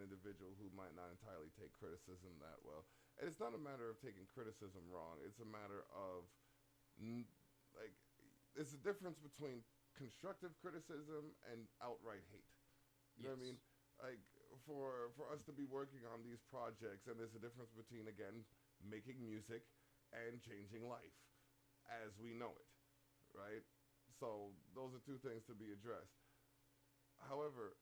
an individual who might not entirely take criticism that well. And it's not a matter of taking criticism wrong. It's a matter of like there's a difference between constructive criticism and outright hate. You know what I mean? Yes. Like for us to be working on these projects, and there's a difference between again making music and changing life as we know it, right? So those are two things to be addressed. However,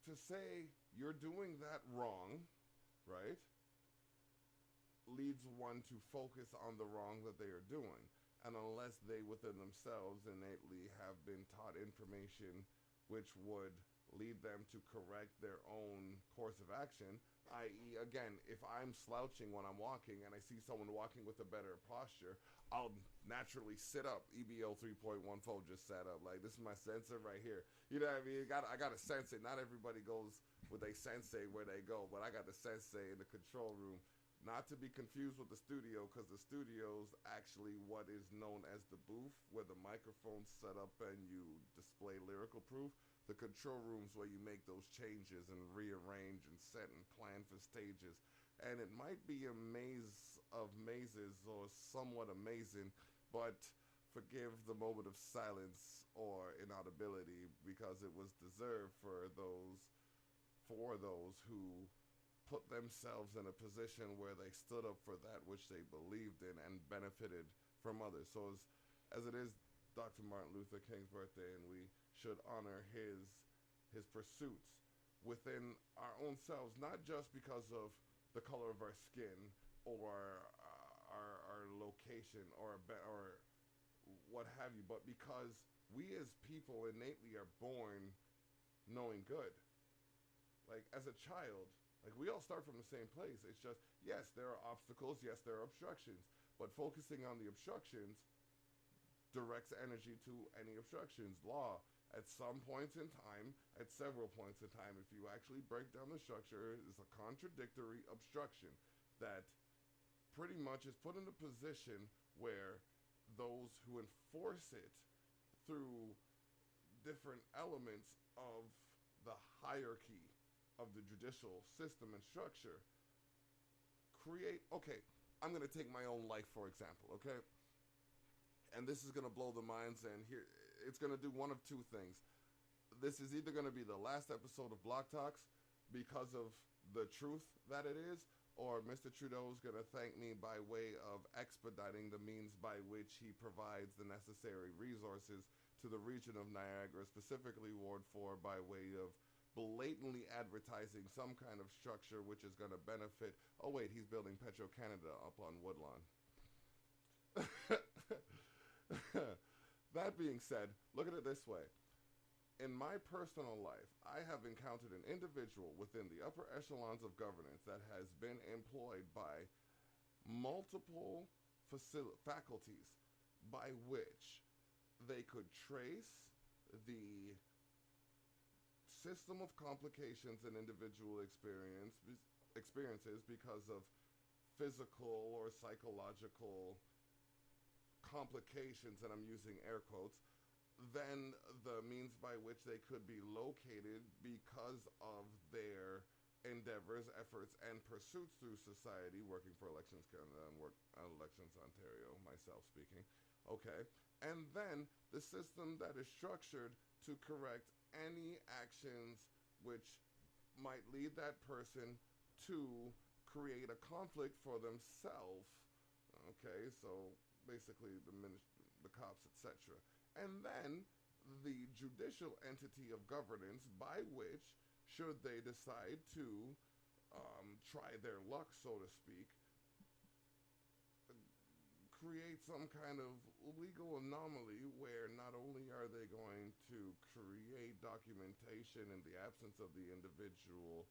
to say you're doing that wrong, right, leads one to focus on the wrong that they are doing. And unless they within themselves innately have been taught information which would lead them to correct their own course of action, i.e., again, if I'm slouching when I'm walking and I see someone walking with a better posture, I'll naturally sit up. EBO 3.14 just sat up. Like, this is my sensor right here. You know what I mean? I got to sense it. Not everybody goes with a sensei where they go, but I got the sensei in the control room. Not to be confused with the studio, because the studio's actually what is known as the booth, where the microphone's set up and you display lyrical proof. The control room's where you make those changes and rearrange and set and plan for stages. And it might be a maze of mazes or somewhat amazing, but forgive the moment of silence or inaudibility because it was deserved for those who put themselves in a position where they stood up for that which they believed in and benefited from others. So as it is Dr. Martin Luther King's birthday, and we should honor his pursuits within our own selves, not just because of the color of our skin or our location or what have you, but because we as people innately are born knowing good. Like as a child, like we all start from the same place. It's just, yes, there are obstacles, yes, there are obstructions, but focusing on the obstructions directs energy to any obstructions. Law, at some points in time, at several points in time, if you actually break down the structure, is a contradictory obstruction that pretty much is put in a position where those who enforce it through different elements of the hierarchy of the judicial system and structure create. Okay, I'm going to take my own life for example, okay? And this is going to blow the minds, and here it's going to do one of two things. This is either going to be the last episode of Block Talks because of the truth that it is, or Mr. Trudeau is going to thank me by way of expediting the means by which he provides the necessary resources to the region of Niagara, specifically Ward 4, by way of blatantly advertising some kind of structure which is going to benefit. Oh wait, he's building Petro-Canada up on Woodlawn. That being said, look at it this way. In my personal life, I have encountered an individual within the upper echelons of governance that has been employed by multiple faculties by which they could trace the system of complications in individual experiences because of physical or psychological complications, and I'm using air quotes, then the means by which they could be located because of their endeavors, efforts, and pursuits through society, working for Elections Canada and Elections Ontario, myself speaking. Okay. And then the system that is structured to correct any actions which might lead that person to create a conflict for themselves. Okay, so basically the cops, etc. And then the judicial entity of governance by which, should they decide to try their luck, so to speak, create some kind of legal anomaly where not only are they going to create documentation in the absence of the individual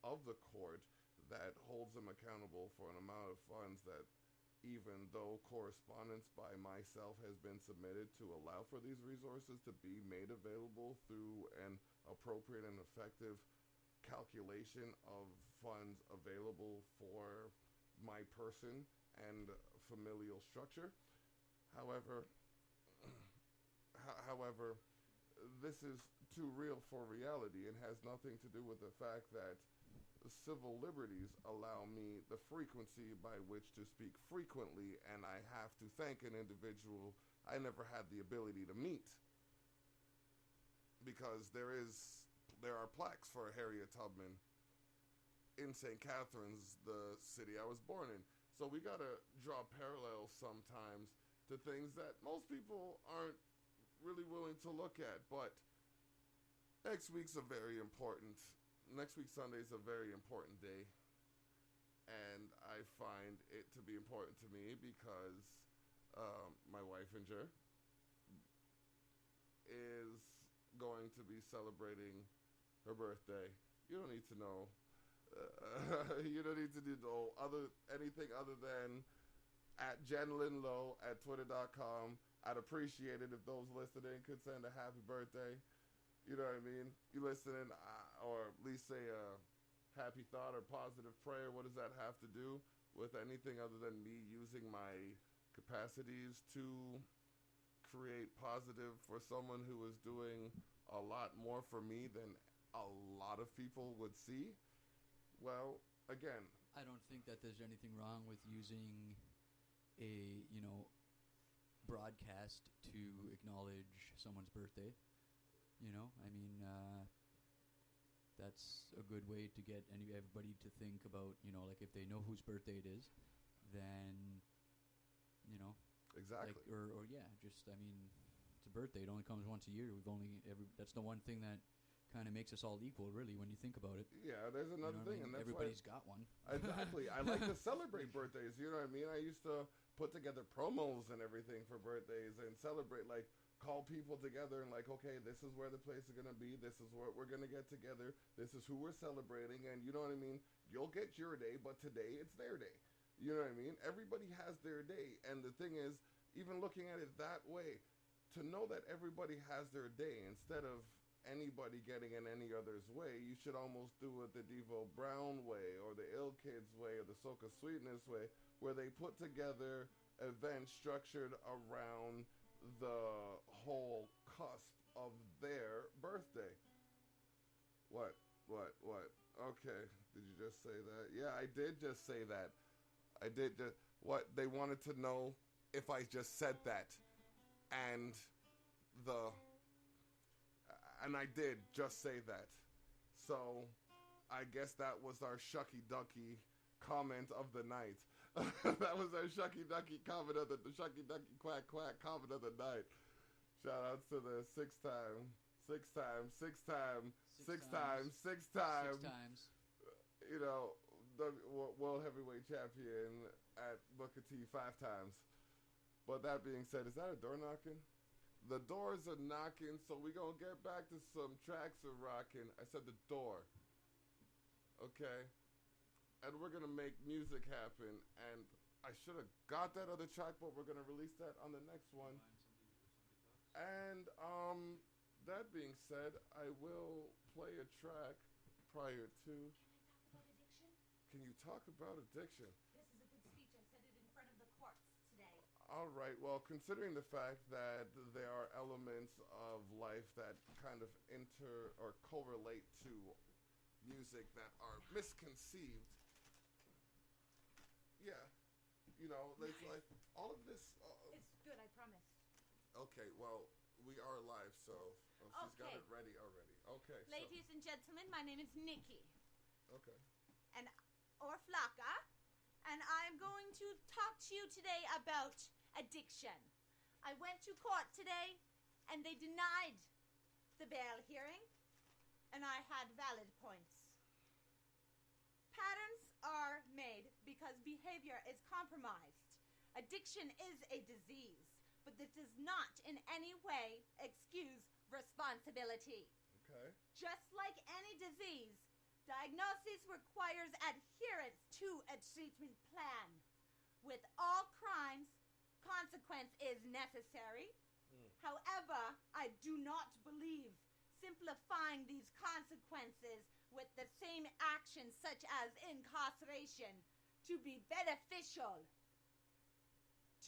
of the court that holds them accountable for an amount of funds that, even though correspondence by myself has been submitted to allow for these resources to be made available through an appropriate and effective calculation of funds available for my person and familial structure. However, this is too real for reality and has nothing to do with the fact that civil liberties allow me the frequency by which to speak frequently, and I have to thank an individual I never had the ability to meet, because there are plaques for Harriet Tubman in St. Catharines, the city I was born in. So we gotta draw parallels sometimes to things that most people aren't really willing to look at. But next week's a very important. Next week Sunday is a very important day, and I find it to be important to me because my wife Inger is going to be celebrating her birthday. You don't need to know. You don't need to know anything other than at Jen Linlow at twitter.com. I'd appreciate it if those listening could send a happy birthday. You know what I mean? You listening, or at least say a happy thought or positive prayer. What does that have to do with anything other than me using my capacities to create positive for someone who is doing a lot more for me than a lot of people would see? Well, again, I don't think that there's anything wrong with using a, broadcast to acknowledge someone's birthday. I mean, that's a good way to get everybody to think about, like if they know whose birthday it is, then, exactly. Like, or yeah, just, I mean, it's a birthday. It only comes once a year. That's the one thing that kind of makes us all equal, really, when you think about it. Yeah, there's another thing, and that's everybody's got one. Exactly. I like to celebrate birthdays. You know what I mean? I used to put together promos and everything for birthdays and celebrate, like call people together and like, okay, this is where the place is gonna be. This is where we're gonna get together. This is who we're celebrating, and you know what I mean? You'll get your day, but today it's their day. You know what I mean? Everybody has their day, and the thing is, even looking at it that way, to know that everybody has their day instead of anybody getting in any other's way, you should almost do it the Devo Brown way or the Ill Kids way or the Soca Sweetness way, where they put together events structured around the whole cusp of their birthday. What? Okay, did you just say that? Yeah, I did just say that. I did just, what? They wanted to know if I just said that. And I did just say that. So I guess that was our shucky ducky comment of the night. That was our shucky ducky comment of the shucky ducky quack quack comment of the night. Shout outs to the six time world heavyweight champion at Booker T 5 times. But that being said, is that a door knocking? The doors are knocking, so we're going to get back to some tracks of rocking. I said the door. Okay? And we're going to make music happen. And I should have got that other track, but we're going to release that on the next one. And that being said, I will play a track prior to... Can you talk about addiction? This is a good speech. I said it in front of the courts today. All right. Well, considering the fact that there are elements of life that kind of correlate to music that are misconceived, yeah, it's like all of this. It's good, I promise. Okay. Well, we are live, so she's got it ready already. Okay. Ladies and gentlemen, my name is Nikki. Okay. Or Flaka, and I'm going to talk to you today about addiction. I went to court today, and they denied the bail hearing, and I had valid points. Patterns are made because behavior is compromised. Addiction is a disease, but this does not in any way excuse responsibility. Okay. Just like any disease, diagnosis requires adherence to a treatment plan. With all crimes, consequence is necessary. However, I do not believe simplifying these consequences with the same actions such as incarceration to be beneficial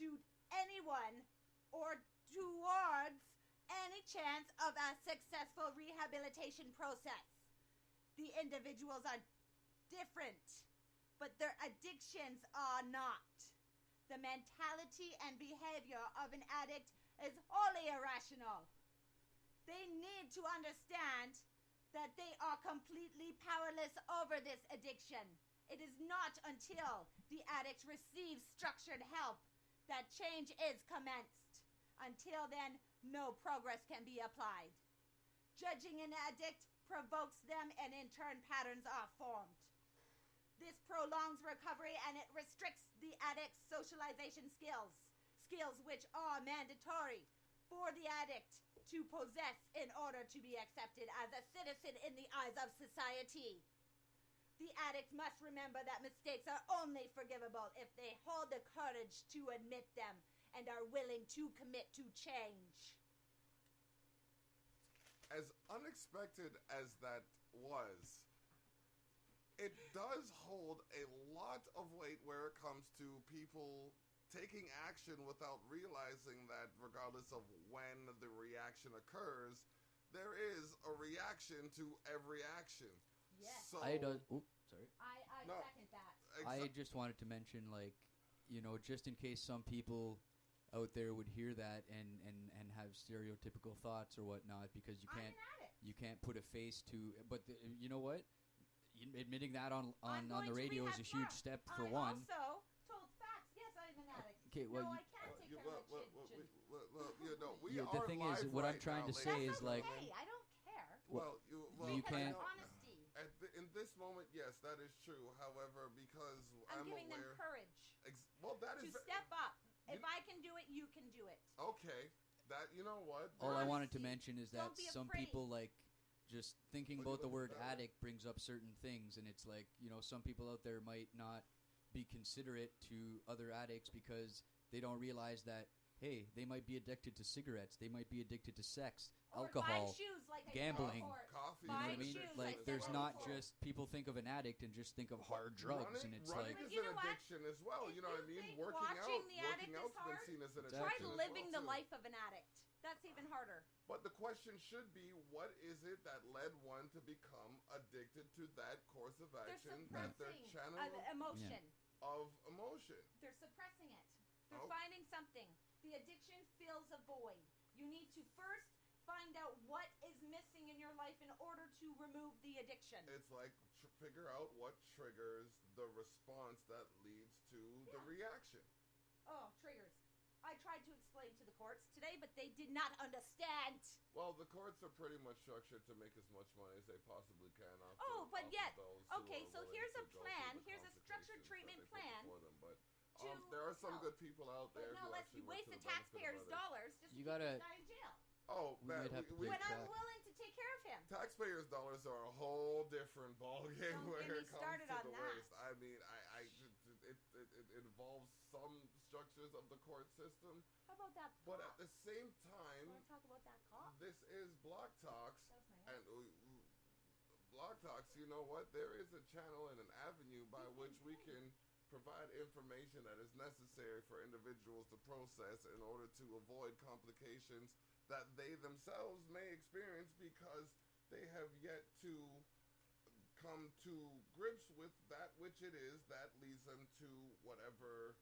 to anyone or towards any chance of a successful rehabilitation process. The individuals are different, but their addictions are not. The mentality and behavior of an addict is wholly irrational. They need to understand that they are completely powerless over this addiction. It is not until the addict receives structured help that change is commenced. Until then, no progress can be applied. Judging an addict provokes them, and in turn patterns are formed. This prolongs recovery, and it restricts the addict's socialization skills, skills which are mandatory for the addict to possess in order to be accepted as a citizen in the eyes of society. The addict must remember that mistakes are only forgivable if they hold the courage to admit them and are willing to commit to change. As unexpected as that was, it does hold a lot of weight where it comes to people taking action without realizing that regardless of when the reaction occurs, there is a reaction to every action. Yes. So, I No, second that. exa- I just wanted to mention, like, just in case some people out there would hear that and have stereotypical thoughts or whatnot, because you I'm can't an addict. you can't put a face to. But you know what? Admitting that on I'm the going to radio is rehab a huge tomorrow. step for I one. also told facts. Yes, I'm an addict. Okay, well, no, you- I can't take you- care well, of my chin. we Yeah, are the thing is, live what I'm right trying now, to say ladies That's is, like- okay. I don't care. well, You Because can't- of honesty. in this moment, yes, that is true. However, because I'm I'm giving them aware, courage well, that to is step up. You- If I can do it, you can do it. okay. That you know what? All I There is- wanted to Honesty. mention is that Don't be some afraid. people, like, just thinking Well, you about the look word at that. addict brings up certain things, and it's like, some people out there might not be considerate to other addicts because they don't realize that, hey, they might be addicted to cigarettes, they might be addicted to sex, Or alcohol, buy shoes like I said gambling. before. coffee. you know what I Buying mean? shoes, Like, I said there's that not before. just people think of an addict and just think of hard drugs, and it's running like, is You an know what? addiction as well. If You know what I you mean? think Working watching out, the addict working is out's been hard, seen as an Exactly. Try addiction as living well, the too. life of an addict. That's even harder. But the question should be, what is it that led one to become addicted to that course of They're action, that their suppressing channel emotion. of emotion? They're suppressing it. They're Oh. finding something. The addiction fills a void. You need to first find out what is missing in your life in order to remove the addiction. It's like figure out what triggers the response that leads to the Yeah. reaction. Oh, triggers. I tried to explain to the courts today, but they did not understand. Well, the courts are pretty much structured to make as much money as they possibly can off Oh, but off yet- of those who okay, are so willing here's to a go through plan. the Here's a structured complications treatment that they put plan before them. But to there are some help. good people out But there no, who let's actually work waste to the the benefit of taxpayers' others. dollars just to You keep gotta- this guy in jail. Oh, We man, might have to we, take When back. I'm willing to take care of him. taxpayers' dollars are a whole different ballgame Don't where get me it comes started to on the that. waste. I mean, it involves some structures of the court system, How about that but cop? at the same time, Want to talk about that cop? this is Block Talks, That was my and Block Talks. You know what? There is a channel and an avenue by which we can provide information that is necessary for individuals to process in order to avoid complications that they themselves may experience because they have yet to come to grips with that which it is that leads them to whatever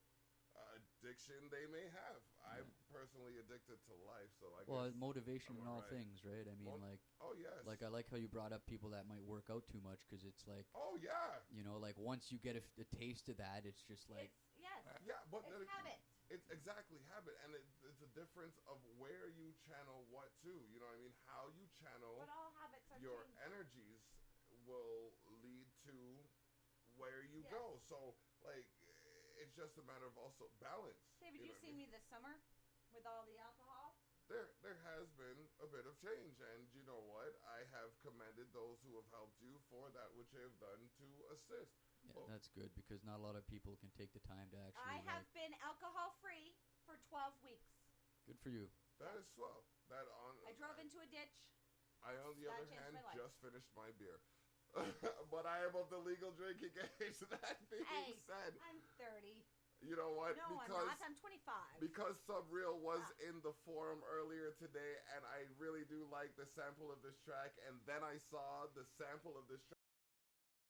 addiction they may have. I'm personally addicted to life, so I well, guess motivation I'm in all alright. things, right? I mean, Mo- like, oh yes, I like how you brought up people that might work out too much, because it's like, oh yeah, like, once you get a taste of that, it's just like, Yes. yeah, but It's habit. It's exactly habit, and it's a difference of where you channel what to. You know what I mean? How you channel But all habits are your changing. energies will lead to where you Yes. go. So, like, it's just a matter of also balance. David, you know what I seen mean? me this summer with all the alcohol? There has been a bit of change, and you know what? I have commended those who have helped you for that which they have done to assist. yeah, Well- that's good, because not a lot of people can take the time to actually, I have been alcohol free for 12 weeks. good for you. That is swell. That on I drove into a ditch. I, on the That other changed hand, my life. just finished my beer. But I am of the legal drinking age. That being Hey, said, I'm 30. You know what? No, I'm not. I'm 25. Because Subreal was in the forum earlier today, and I really do like the sample of this track, and then I saw the sample of this track